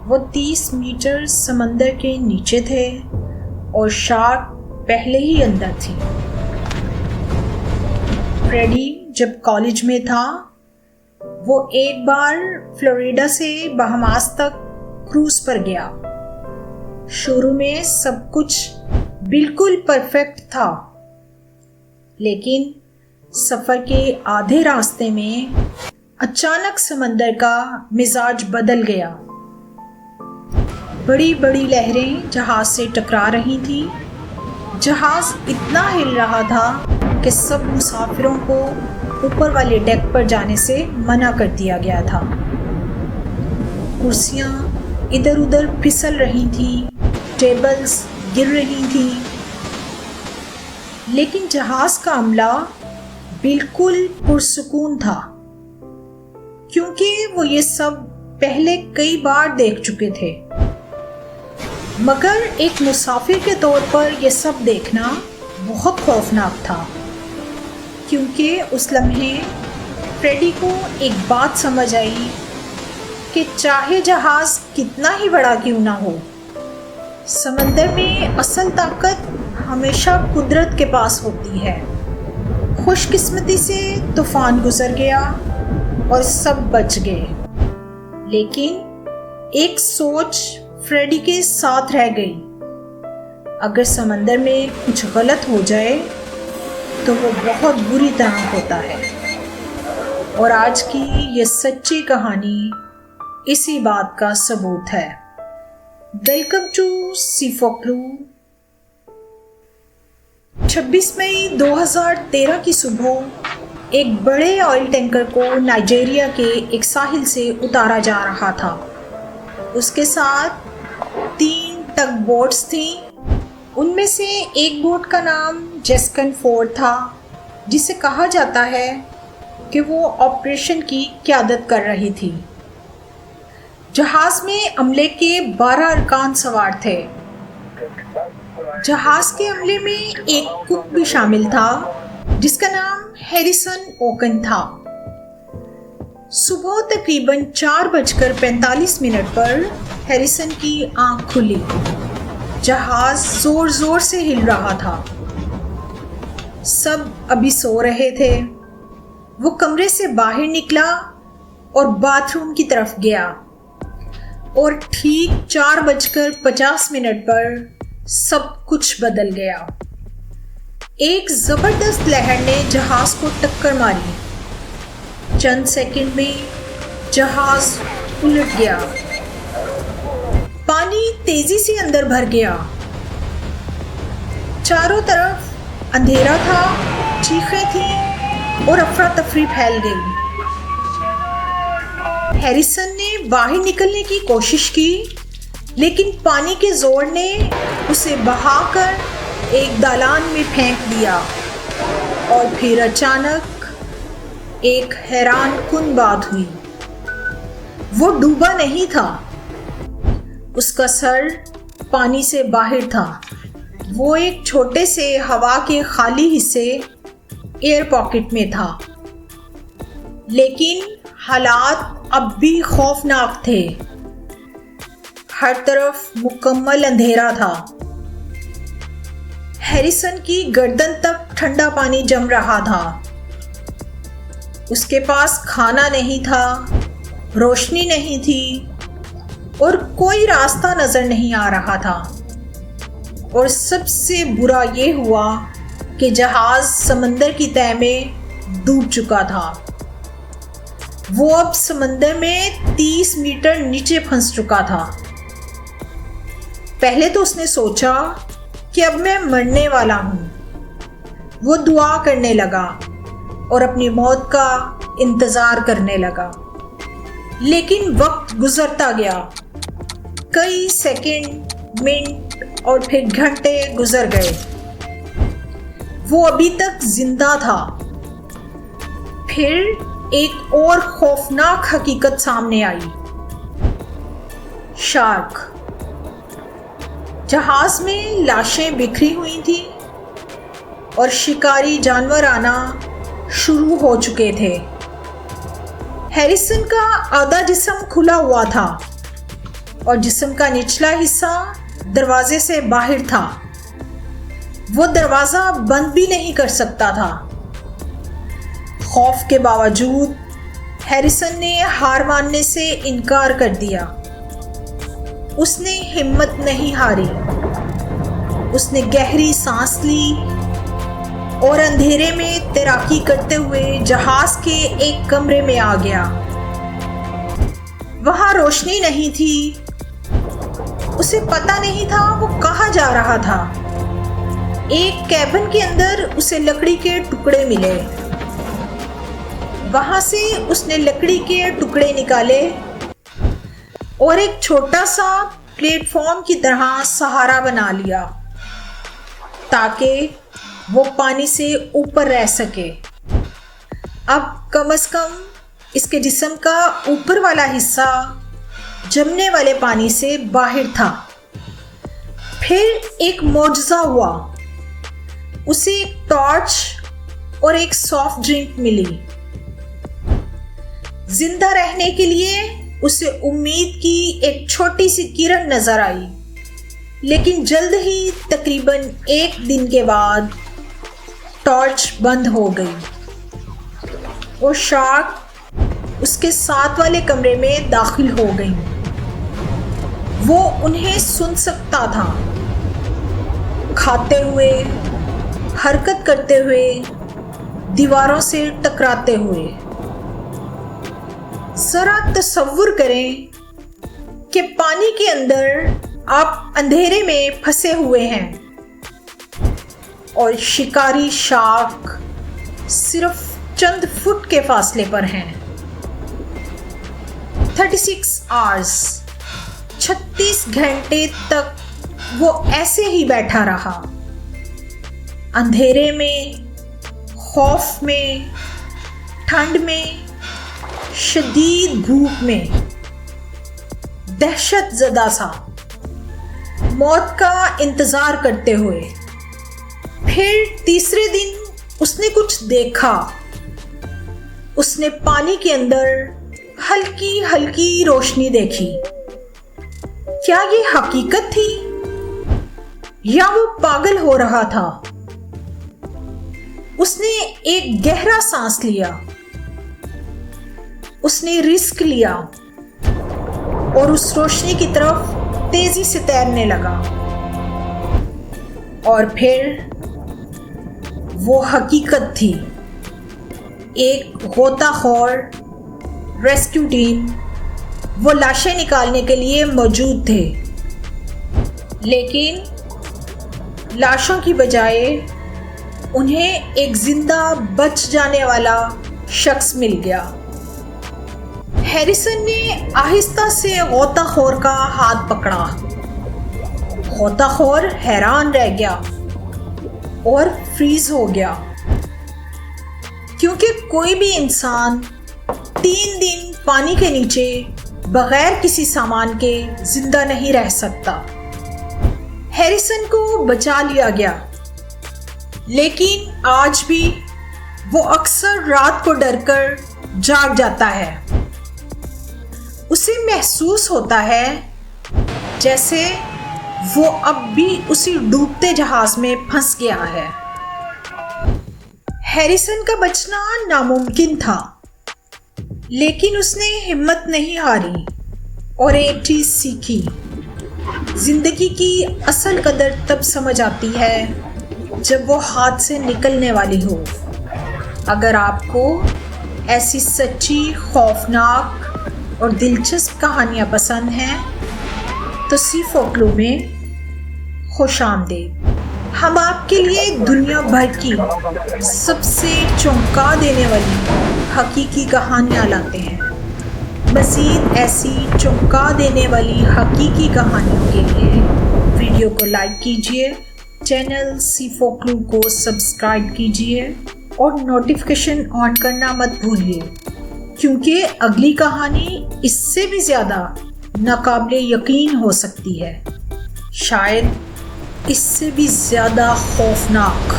वो 30 मीटर समंदर के नीचे थे और शार्क पहले ही अंदर थी। फ्रेडी जब कॉलेज में था, वो एक बार फ्लोरिडा से बहामास तक क्रूज पर गया। शुरू में सब कुछ बिल्कुल परफेक्ट था, लेकिन सफ़र के आधे रास्ते में अचानक समंदर का मिजाज बदल गया। बड़ी बड़ी लहरें जहाज से टकरा रही थी। जहाज इतना हिल रहा था कि सब मुसाफिरों को ऊपर वाले डेक पर जाने से मना कर दिया गया था। कुर्सियाँ इधर उधर फिसल रही थी, टेबल्स गिर रही थी, लेकिन जहाज का अमला बिल्कुल पुरसुकून था, क्योंकि वो ये सब पहले कई बार देख चुके थे। मगर एक मुसाफिर के तौर पर यह सब देखना बहुत खौफनाक था, क्योंकि उस लम्हे फ्रेडी को एक बात समझ आई कि चाहे जहाज कितना ही बड़ा क्यों ना हो, समंदर में असल ताकत हमेशा कुदरत के पास होती है। खुशकिस्मती से तूफान गुजर गया और सब बच गए, लेकिन एक सोच फ्रेडी के साथ रह गई। अगर समंदर में कुछ गलत हो जाए तो वो बहुत बुरी तरह होता है। और आज की ये सच्ची कहानी इसी बात का सबूत है। Welcome to सीफोक्लू। 26 मई 2013 की सुबह एक बड़े ऑयल टैंकर को नाइजीरिया के एक साहिल से उतारा जा रहा था। उसके साथ 3 टग बोट्स थीं। उनमें से एक बोट का नाम जेस्कन 4 था, जिसे कहा जाता है कि वो ऑपरेशन की क़यादत कर रही थी। जहाज़ में अमले के 12 अरकान सवार थे। जहाज़ के अमले में एक कुक भी शामिल था, जिसका नाम हैरिसन ओकन था। सुबह तकरीबन 4:45 पर हैरिसन की आंख खुली। जहाज जोर जोर से हिल रहा था। सब अभी सो रहे थे। वो कमरे से बाहर निकला और बाथरूम की तरफ गया, और ठीक 4:50 पर सब कुछ बदल गया। एक जबरदस्त लहर ने जहाज को टक्कर मारी। चंद सेकंड में जहाज उलट गया। पानी तेजी से अंदर भर गया। चारों तरफ अंधेरा था, चीखें थीं और अफरा तफरी फैल गई। हैरिसन ने बाहर निकलने की कोशिश की, लेकिन पानी के जोर ने उसे बहाकर एक दालान में फेंक दिया। और फिर अचानक एक हैरान कुन बात हुई। वो डूबा नहीं था। उसका सर पानी से बाहर था। वो एक छोटे से हवा के खाली हिस्से एयर पॉकेट में था, लेकिन हालात अब भी खौफनाक थे। हर तरफ मुकम्मल अंधेरा था। हैरिसन की गर्दन तक ठंडा पानी जम रहा था। उसके पास खाना नहीं था, रोशनी नहीं थी और कोई रास्ता नजर नहीं आ रहा था। और सबसे बुरा ये हुआ कि जहाज समंदर की तह में डूब चुका था। वो अब समंदर में 30 मीटर नीचे फंस चुका था। पहले तो उसने सोचा कि अब मैं मरने वाला हूँ। वो दुआ करने लगा और अपनी मौत का इंतज़ार करने लगा, लेकिन वक्त गुजरता गया। कई सेकंड, मिनट और फिर घंटे गुजर गए। वो अभी तक जिंदा था। फिर एक और खौफनाक हकीकत सामने आई। शार्क। जहाज में लाशें बिखरी हुई थी और शिकारी जानवर आना शुरू हो चुके थे। हैरिसन का आधा जिस्म खुला हुआ था और जिस्म का निचला हिस्सा दरवाजे से बाहर था। वो दरवाजा बंद भी नहीं कर सकता था। खौफ के बावजूद हैरिसन ने हार मानने से इनकार कर दिया। उसने हिम्मत नहीं हारी। उसने गहरी सांस ली और अंधेरे में तैराकी करते हुए जहाज के एक कमरे में आ गया। वहां रोशनी नहीं थी। उसे पता नहीं था वो कहाँ जा रहा था। एक कैबिन के अंदर उसे लकड़ी के टुकड़े मिले। वहां से उसने लकड़ी के टुकड़े निकाले और एक छोटा सा प्लेटफॉर्म की तरह सहारा बना लिया ताकि वो पानी से ऊपर रह सके। अब कम से कम इसके जिस्म का ऊपर वाला हिस्सा जमने वाले पानी से बाहर था। फिर एक मौजज़ा हुआ। उसे एक टॉर्च और एक सॉफ्ट ड्रिंक मिली। जिंदा रहने के लिए उसे उम्मीद की एक छोटी सी किरण नजर आई, लेकिन जल्द ही तकरीबन एक दिन के बाद टॉर्च बंद हो गई और शार्क उसके साथ वाले कमरे में दाखिल हो गई। वो उन्हें सुन सकता था, खाते हुए, हरकत करते हुए, दीवारों से टकराते हुए। जरा तसव्वुर करें कि पानी के अंदर आप अंधेरे में फंसे हुए हैं और शिकारी शार्क सिर्फ चंद फुट के फासले पर हैं। 36 आवर्स, 36 घंटे तक वो ऐसे ही बैठा रहा, अंधेरे में, खौफ में, ठंड में, शदीद भूख में, दहशत ज़दा सा, मौत का इंतजार करते हुए। फिर तीसरे दिन उसने कुछ देखा। उसने पानी के अंदर हल्की हल्की रोशनी देखी। क्या ये हकीकत थी या वो पागल हो रहा था? उसने एक गहरा सांस लिया। उसने रिस्क लिया और उस रोशनी की तरफ तेजी से तैरने लगा। और फिर वो हकीकत थी। एक गोताखोर रेस्क्यू टीम वो लाशें निकालने के लिए मौजूद थे, लेकिन लाशों की बजाय उन्हें एक जिंदा बच जाने वाला शख्स मिल गया। हैरिसन ने आहिस्ता से गोताखोर का हाथ पकड़ा। गोताखोर हैरान रह गया और फ्रीज हो गया, क्योंकि कोई भी इंसान 3 दिन पानी के नीचे बगैर किसी सामान के जिंदा नहीं रह सकता। हैरिसन को बचा लिया गया, लेकिन आज भी वो अक्सर रात को डरकर जाग जाता है। उसे महसूस होता है जैसे वो अब भी उसी डूबते जहाज में फंस गया है। हैरिसन का बचना नामुमकिन था, लेकिन उसने हिम्मत नहीं हारी और एक चीज सीखी। जिंदगी की असल कदर तब समझ आती है जब वो हाथ से निकलने वाली हो। अगर आपको ऐसी सच्ची, खौफनाक और दिलचस्प कहानियाँ पसंद हैं तो सी फोकलू में खुश आमदीद। हम आपके लिए दुनिया भर की सबसे चौंका देने वाली हकीकी कहानियाँ लाते हैं। मज़ीद ऐसी चौंका देने वाली हकीकी कहानियों के लिए वीडियो को लाइक कीजिए, चैनल सी फोकलू को सब्सक्राइब कीजिए और नोटिफिकेशन ऑन करना मत भूलिए, क्योंकि अगली कहानी इससे भी ज़्यादा नाकाबिले यकीन हो सकती है, शायद इससे भी ज़्यादा खौफनाक।